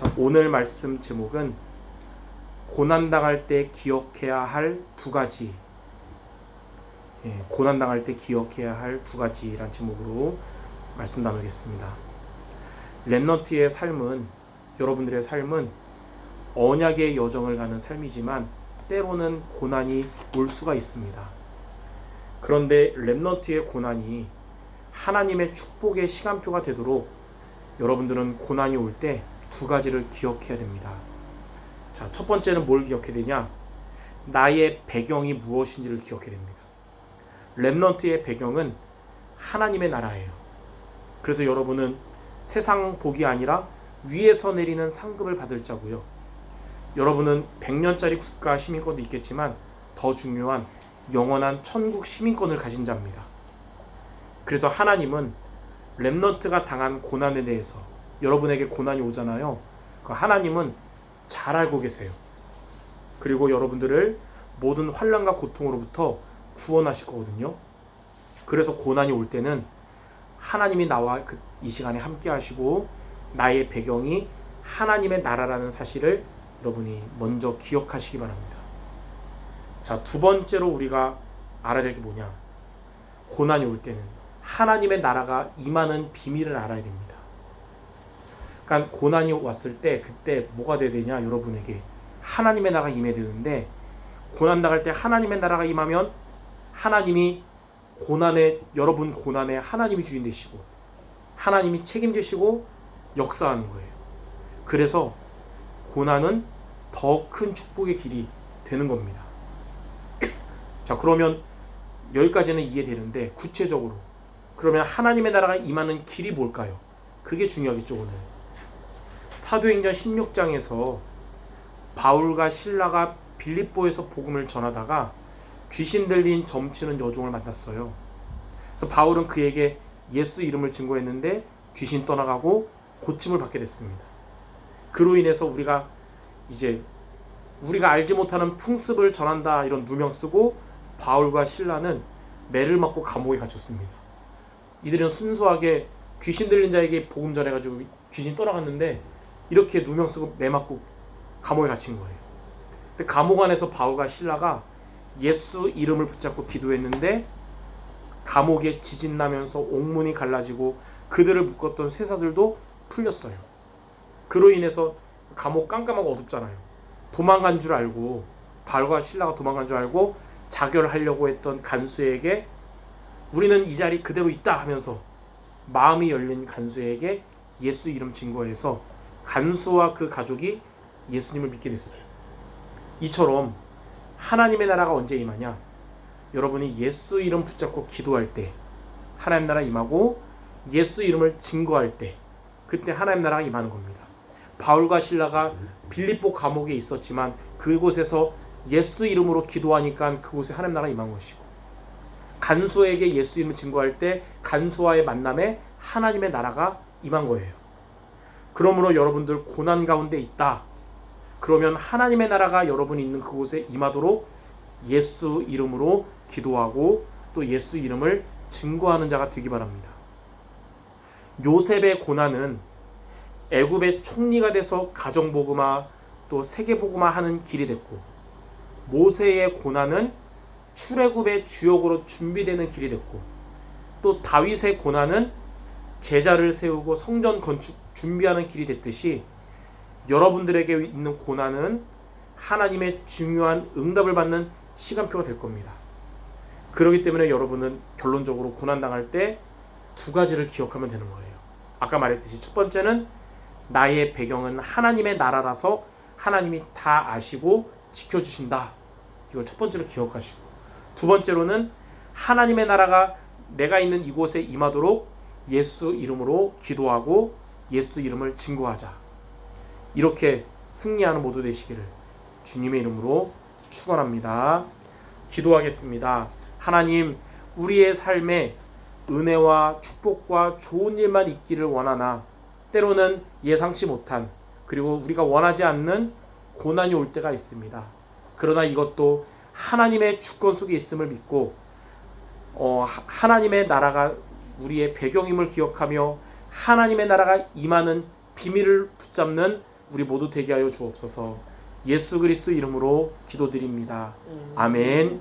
자, 오늘 말씀 제목은 고난당할 때 기억해야 할 두 가지. 고난당할 때 기억해야 할 두 가지란 제목으로 말씀 나누겠습니다. 렘넌트의 삶은, 여러분들의 삶은 언약의 여정을 가는 삶이지만 때로는 고난이 올 수가 있습니다. 그런데 렘넌트의 고난이 하나님의 축복의 시간표가 되도록 여러분들은 고난이 올 때 두 가지를 기억해야 됩니다. 자, 첫 번째는 뭘 기억해야 되냐? 나의 배경이 무엇인지를 기억해야 됩니다. 렘넌트의 배경은 하나님의 나라예요. 그래서 여러분은 세상 복이 아니라 위에서 내리는 상급을 받을 자고요. 여러분은 100년짜리 국가 시민권도 있겠지만 더 중요한 영원한 천국 시민권을 가진 자입니다. 그래서 하나님은 렘넌트가 당한 고난에 대해서, 여러분에게 고난이 오잖아요. 하나님은 잘 알고 계세요. 그리고 여러분들을 모든 환난과 고통으로부터 구원하실 거거든요. 그래서 고난이 올 때는 하나님이 나와 이 시간에 함께 하시고 나의 배경이 하나님의 나라라는 사실을 여러분이 먼저 기억하시기 바랍니다. 자, 두 번째로 우리가 알아야 될 게 뭐냐? 고난이 올 때는 하나님의 나라가 임하는 비밀을 알아야 됩니다. 그러니까 고난이 왔을 때 그때 뭐가 돼야 되냐? 여러분에게 하나님의 나라가 임해야 되는데, 고난 당할 때 하나님의 나라가 임하면 하나님이 여러분 고난에 하나님이 주인 되시고 하나님이 책임지시고 역사하는 거예요. 그래서 고난은 더 큰 축복의 길이 되는 겁니다. 자, 그러면 여기까지는 이해되는데 구체적으로 그러면 하나님의 나라가 임하는 길이 뭘까요? 그게 중요하겠죠. 오늘 사도행전 16장에서 바울과 실라가 빌립보에서 복음을 전하다가 귀신 들린 점치는 여종을 만났어요. 그래서 바울은 그에게 예수 이름을 증거했는데 귀신 떠나가고 고침을 받게 됐습니다. 그로 인해서 우리가 알지 못하는 풍습을 전한다 이런 누명 쓰고 바울과 실라는 매를 맞고 감옥에 갇혔습니다. 이들은 순수하게 귀신 들린 자에게 복음 전해가지고 귀신 떠나갔는데 이렇게 누명 쓰고 매 맞고 감옥에 갇힌 거예요. 근데 감옥 안에서 바울과 실라가 예수 이름을 붙잡고 기도했는데 감옥에 지진 나면서 옥문이 갈라지고 그들을 묶었던 쇠사슬도 풀렸어요. 그로 인해서 감옥 깜깜하고 어둡잖아요. 도망간 줄 알고, 바울과 실라가 도망간 줄 알고 자결하려고 했던 간수에게 우리는 이 자리 그대로 있다 하면서 마음이 열린 간수에게 예수 이름 증거해서 간수와 그 가족이 예수님을 믿게 됐어요. 이처럼 하나님의 나라가 언제 임하냐? 여러분이 예수 이름 붙잡고 기도할 때 하나님 나라 임하고 예수 이름을 증거할 때 그때 하나님 나라가 임하는 겁니다. 바울과 실라가 빌립보 감옥에 있었지만 그곳에서 예수 이름으로 기도하니까 그곳에 하나님 나라가 임한 것이고, 간수에게 예수 이름을 증거할 때 간수와의 만남에 하나님의 나라가 임한 거예요. 그러므로 여러분들 고난 가운데 있다. 그러면 하나님의 나라가 여러분이 있는 그곳에 임하도록 예수 이름으로 기도하고 또 예수 이름을 증거하는 자가 되기 바랍니다. 요셉의 고난은 애굽의 총리가 돼서 가정복음화 또 세계복음화 하는 길이 됐고, 모세의 고난은 출애굽의 주역으로 준비되는 길이 됐고, 또 다윗의 고난은 제자를 세우고 성전 건축 준비하는 길이 됐듯이 여러분들에게 있는 고난은 하나님의 중요한 응답을 받는 시간표가 될 겁니다. 그렇기 때문에 여러분은 결론적으로 고난당할 때 두 가지를 기억하면 되는 거예요. 아까 말했듯이 첫 번째는 나의 배경은 하나님의 나라라서 하나님이 다 아시고 지켜주신다. 이걸 첫 번째로 기억하시고, 두 번째로는 하나님의 나라가 내가 있는 이곳에 임하도록 예수 이름으로 기도하고 예수 이름을 증거하자. 이렇게 승리하는 모두 되시기를 주님의 이름으로 축원합니다. 기도하겠습니다. 하나님, 우리의 삶에 은혜와 축복과 좋은 일만 있기를 원하나 때로는 예상치 못한, 그리고 우리가 원하지 않는 고난이 올 때가 있습니다. 그러나 이것도 하나님의 주권 속에 있음을 믿고 하나님의 나라가 우리의 배경임을 기억하며 하나님의 나라가 임하는 비밀을 붙잡는 우리 모두 되게 하여 주옵소서. 예수 그리스도 이름으로 기도드립니다. 아멘.